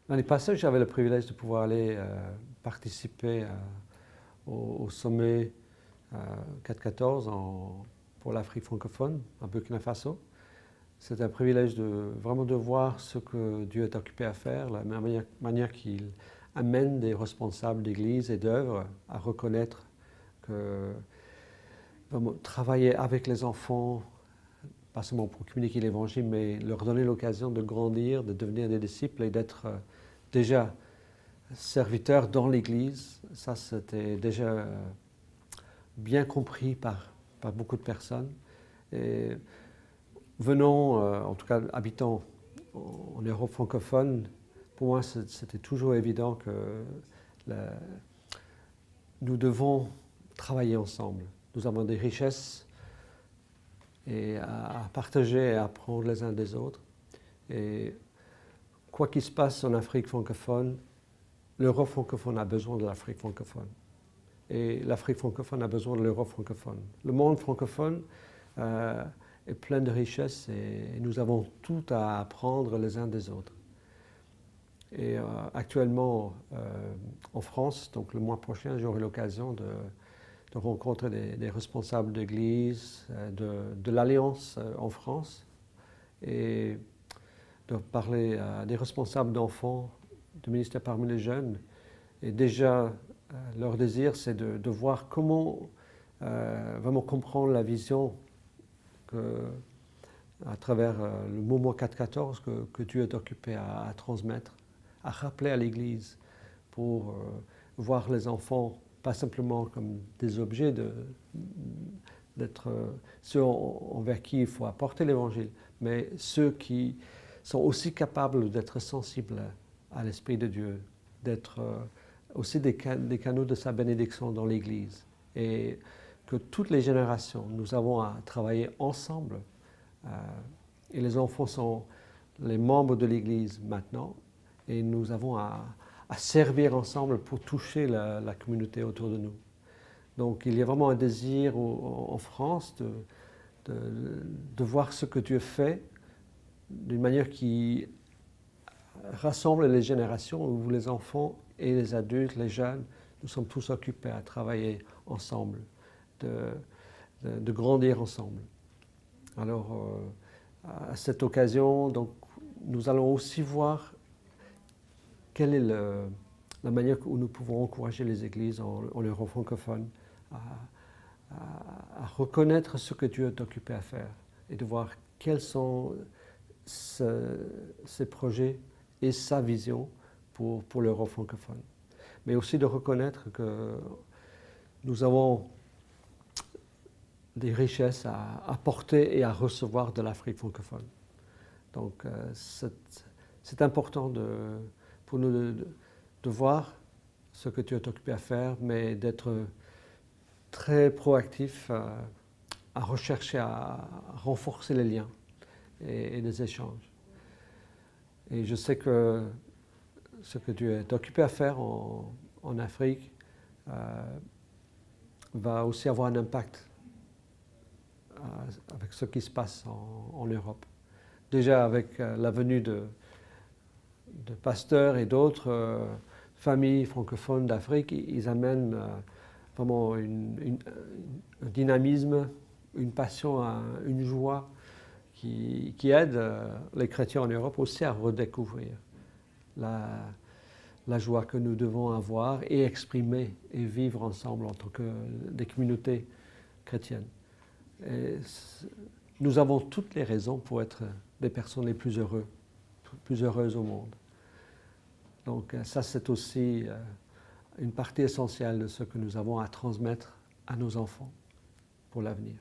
L'année passée, j'avais le privilège de pouvoir aller participer au sommet 414 pour l'Afrique francophone, à Burkina Faso. C'est un privilège vraiment de voir ce que Dieu est occupé à faire, la manière qu'il amène des responsables d'église et d'œuvres à reconnaître que vraiment, travailler avec les enfants, pas seulement pour communiquer l'Évangile, mais leur donner l'occasion de grandir, de devenir des disciples et d'être déjà serviteurs dans l'Église. Ça, c'était déjà bien compris par beaucoup de personnes. Et venant, en tout cas habitant en Europe francophone, pour moi, c'était toujours évident que nous devons travailler ensemble. Nous avons des richesses et à partager et à apprendre les uns des autres. Et quoi qu'il se passe en Afrique francophone, l'Europe francophone a besoin de l'Afrique francophone. Et l'Afrique francophone a besoin de l'Europe francophone. Le monde francophone est plein de richesses et nous avons tout à apprendre les uns des autres. Et actuellement, en France, donc le mois prochain, j'aurai l'occasion de rencontrer des responsables d'église, de l'Alliance en France, et de parler à des responsables d'enfants, du ministère parmi les jeunes. Et déjà, leur désir, c'est de voir comment vraiment comprendre la vision à travers le mouvement 414 que Dieu est occupé à transmettre, à rappeler à l'Église pour voir les enfants pas simplement comme des objets, d'être ceux envers qui il faut apporter l'Évangile, mais ceux qui sont aussi capables d'être sensibles à l'Esprit de Dieu, d'être aussi des canaux de sa bénédiction dans l'Église. Et que toutes les générations, nous avons à travailler ensemble. Et les enfants sont les membres de l'Église maintenant, et nous avons à servir ensemble pour toucher la communauté autour de nous. Donc il y a vraiment un désir en France de voir ce que Dieu fait d'une manière qui rassemble les générations, où les enfants et les adultes, les jeunes, nous sommes tous occupés à travailler ensemble, de grandir ensemble. Alors, à cette occasion, donc, nous allons aussi voir quelle est la manière où nous pouvons encourager les églises en Europe francophone à reconnaître ce que Dieu est occupé à faire et de voir quels sont ses projets et sa vision pour l'Europe francophone. Mais aussi de reconnaître que nous avons des richesses à apporter et à recevoir de l'Afrique francophone. Donc c'est important pour nous de voir ce que tu es occupé à faire, mais d'être très proactif à rechercher, à renforcer les liens et les échanges. Et je sais que ce que tu es occupé à faire en Afrique va aussi avoir un impact avec ce qui se passe en Europe. Déjà avec la venue de pasteurs et d'autres familles francophones d'Afrique, ils amènent vraiment un dynamisme, une passion, une joie qui aide les chrétiens en Europe aussi à redécouvrir la joie que nous devons avoir et exprimer et vivre ensemble en tant que des communautés chrétiennes. Et nous avons toutes les raisons pour être des personnes les plus heureuses au monde. Donc ça, c'est aussi une partie essentielle de ce que nous avons à transmettre à nos enfants pour l'avenir.